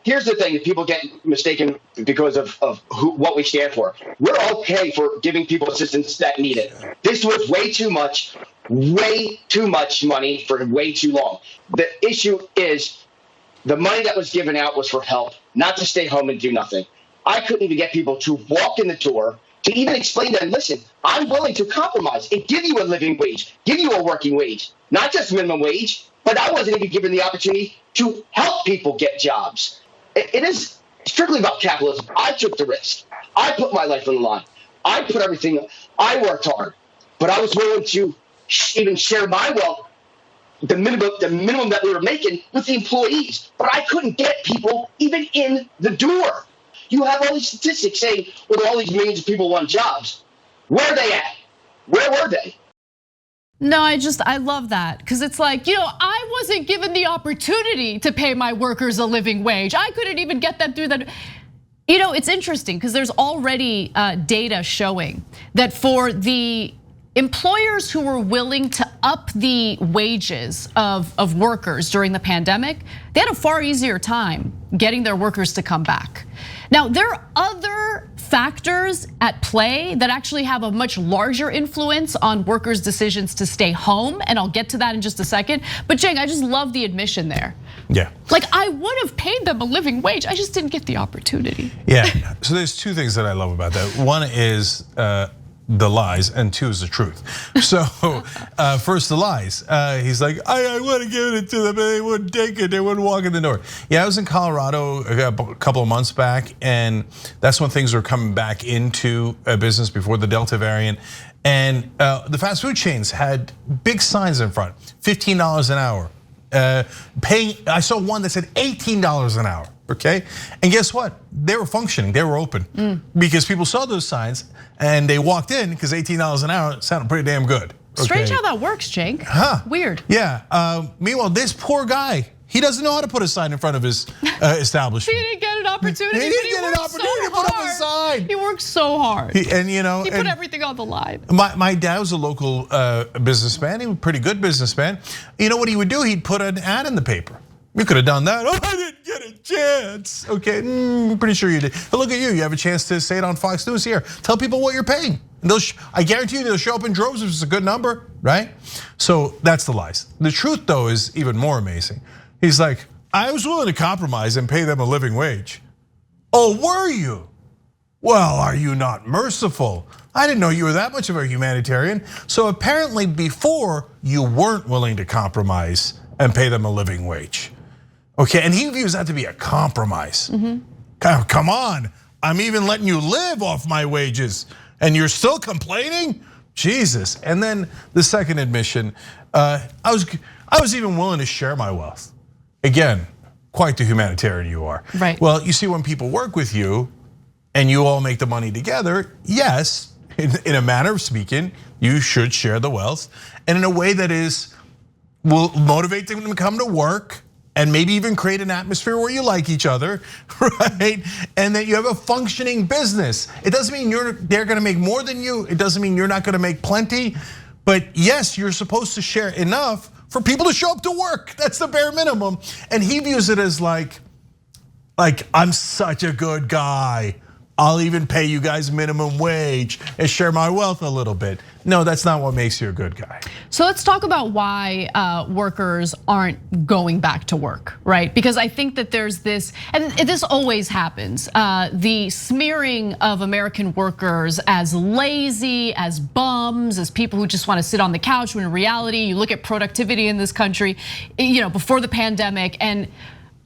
here's the thing: people get mistaken because of what we stand for. We're okay for giving people assistance that need it. This was way too much money for way too long. The issue is the money that was given out was for help, not to stay home and do nothing. I couldn't even get people to walk in the door to even explain to them, listen, I'm willing to compromise and give you a living wage, give you a working wage, not just minimum wage, but I wasn't even given the opportunity to help people get jobs. It is strictly about capitalism. I took the risk. I put my life on the line. I put everything, I worked hard, but I was willing to even share my wealth, the minimum that we were making with the employees, but I couldn't get people even in the door. You have all these statistics saying, well, all these millions of people want jobs. Where are they at? Where were they? No, I love that because it's like, I wasn't given the opportunity to pay my workers a living wage. I couldn't even get them through that. It's interesting because there's already data showing that for the employers who were willing to up the wages of workers during the pandemic, they had a far easier time getting their workers to come back. Now, there are other factors at play that actually have a much larger influence on workers' decisions to stay home, and I'll get to that in just a second. But Cenk, I just love the admission there. Yeah. Like I would have paid them a living wage, I just didn't get the opportunity. Yeah, so there's two things that I love about that. One is the lies, and two is the truth. So first the lies. He's like, I would have given it to them, but they wouldn't take it. They wouldn't walk in the door. Yeah, I was in Colorado a couple of months back, and that's when things were coming back into business before the Delta variant. And the fast food chains had big signs in front, $15 an hour. I saw one that said $18 an hour. Okay, and guess what? They were functioning, they were open because people saw those signs and they walked in because $18 an hour sounded pretty damn good. Okay? Strange how that works, Cenk. Huh? Weird. Yeah. Meanwhile, this poor guy, he doesn't know how to put a sign in front of his establishment. He didn't get an opportunity. He didn't get an opportunity to put up a sign. He worked so hard. He put everything on the line. My dad was a local businessman. He was a pretty good businessman. You know what he would do? He'd put an ad in the paper. You could have done that. Oh, I didn't get a chance. Okay, I'm pretty sure you did. But look at you have a chance to say it on Fox News here. Tell people what you're paying. And I guarantee you they'll show up in droves if it's a good number, right? So that's the lies. The truth though is even more amazing. He's like, I was willing to compromise and pay them a living wage. Oh, were you? Well, are you not merciful? I didn't know you were that much of a humanitarian. So apparently before you weren't willing to compromise and pay them a living wage. Okay, and he views that to be a compromise. Come on, I'm even letting you live off my wages and you're still complaining? Jesus. And then the second admission, I was even willing to share my wealth. Again, quite the humanitarian you are. Right. Well, you see when people work with you and you all make the money together, yes, in a manner of speaking, you should share the wealth and in a way that will motivate them to come to work and maybe even create an atmosphere where you like each other, right? And that you have a functioning business. It doesn't mean they're gonna make more than you. It doesn't mean you're not gonna make plenty. But yes, you're supposed to share enough for people to show up to work. That's the bare minimum. And he views it as like I'm such a good guy. I'll even pay you guys minimum wage and share my wealth a little bit. No, that's not what makes you a good guy. So let's talk about why workers aren't going back to work, right? Because I think that there's this, and this always happens, the smearing of American workers as lazy, as bums, as people who just want to sit on the couch, when in reality, you look at productivity in this country, before the pandemic, and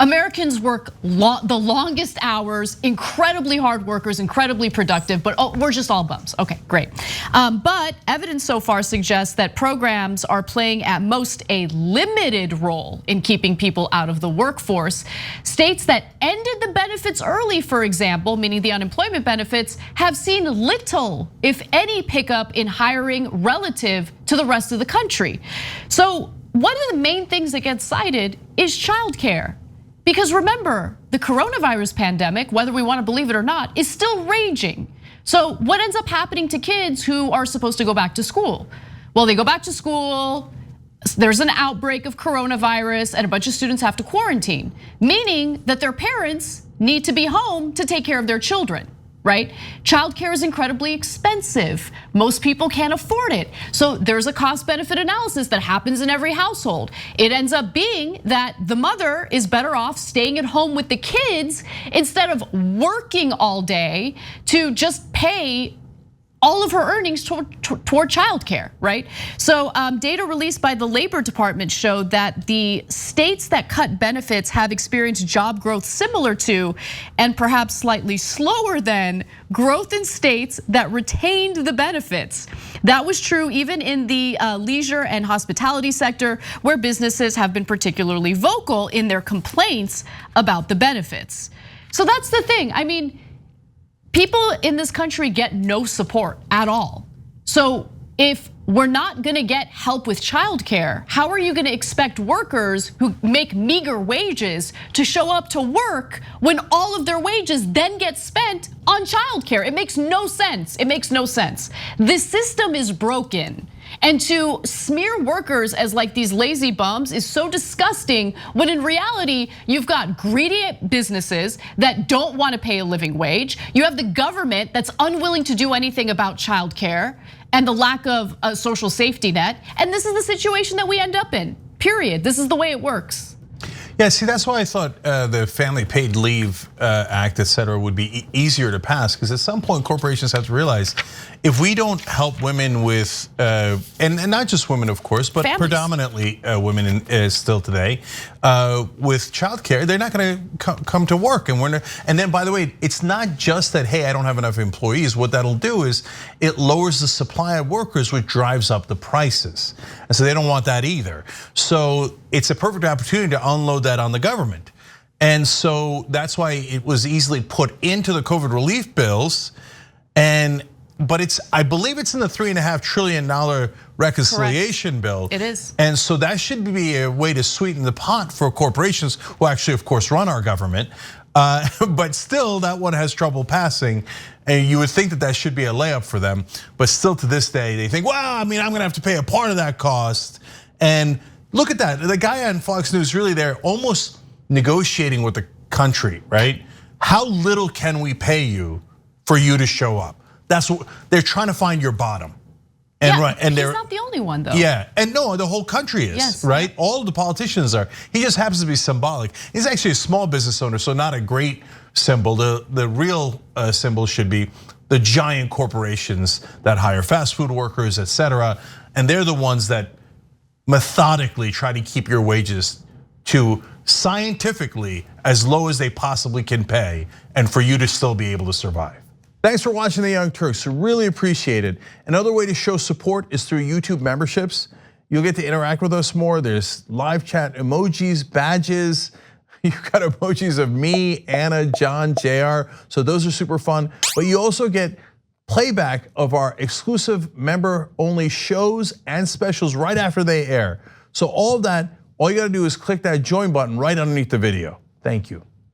Americans work the longest hours, incredibly hard workers, incredibly productive, but we're just all bums. Okay, great. But evidence so far suggests that programs are playing at most a limited role in keeping people out of the workforce. States that ended the benefits early, for example, meaning the unemployment benefits, have seen little, if any, pickup in hiring relative to the rest of the country. So one of the main things that gets cited is childcare. Because remember, the coronavirus pandemic, whether we want to believe it or not, is still raging. So what ends up happening to kids who are supposed to go back to school? Well, they go back to school, there's an outbreak of coronavirus and a bunch of students have to quarantine, meaning that their parents need to be home to take care of their children, right? Childcare is incredibly expensive. Most people can't afford it. So there's a cost benefit analysis that happens in every household. It ends up being that the mother is better off staying at home with the kids instead of working all day to just pay all of her earnings toward childcare, right? So data released by the Labor Department showed that the states that cut benefits have experienced job growth similar to, and perhaps slightly slower than, growth in states that retained the benefits. That was true even in the leisure and hospitality sector, where businesses have been particularly vocal in their complaints about the benefits. So that's the thing, I mean, people in this country get no support at all. So if we're not gonna get help with childcare, how are you gonna expect workers who make meager wages to show up to work when all of their wages then get spent on childcare? It makes no sense, it makes no sense. This system is broken. And to smear workers as like these lazy bums is so disgusting, when in reality, you've got greedy businesses that don't want to pay a living wage. You have the government that's unwilling to do anything about childcare and the lack of a social safety net. And this is the situation that we end up in, period. This is the way it works. Yeah, see, that's why I thought the Family Paid Leave Act, et cetera, would be easier to pass, because at some point corporations have to realize if we don't help women with, and not just women, of course, but families, predominantly women still today, with childcare, they're not going to come to work. And then, by the way, it's not just that, hey, I don't have enough employees. What that'll do is it lowers the supply of workers, which drives up the prices. And so they don't want that either. So it's a perfect opportunity to unload that on the government. And so that's why it was easily put into the COVID relief bills. But I believe it's in the $3.5 trillion reconciliation Correct. bill. It is. And so that should be a way to sweeten the pot for corporations who actually, of course, run our government. But still, that one has trouble passing. And you would think that that should be a layup for them. But still to this day, they think, well, I mean, I'm gonna have to pay a part of that cost. And look at that, the guy on Fox News really there almost negotiating with the country, right? How little can we pay you for you to show up? That's what they're trying to find, your bottom. And yeah, and he's not the only one though. Yeah, and no, the whole country is, yes, right? All of the politicians are. He just happens to be symbolic. He's actually a small business owner, so not a great symbol. The real symbol should be the giant corporations that hire fast food workers, et cetera. And they're the ones that methodically try to keep your wages to scientifically as low as they possibly can pay, and for you to still be able to survive. Thanks for watching The Young Turks, really appreciate it. Another way to show support is through YouTube memberships. You'll get to interact with us more. There's live chat emojis, badges. You've got emojis of me, Anna, John, JR, so those are super fun. But you also get playback of our exclusive member-only shows and specials right after they air. So all of that, all you gotta do is click that join button right underneath the video. Thank you.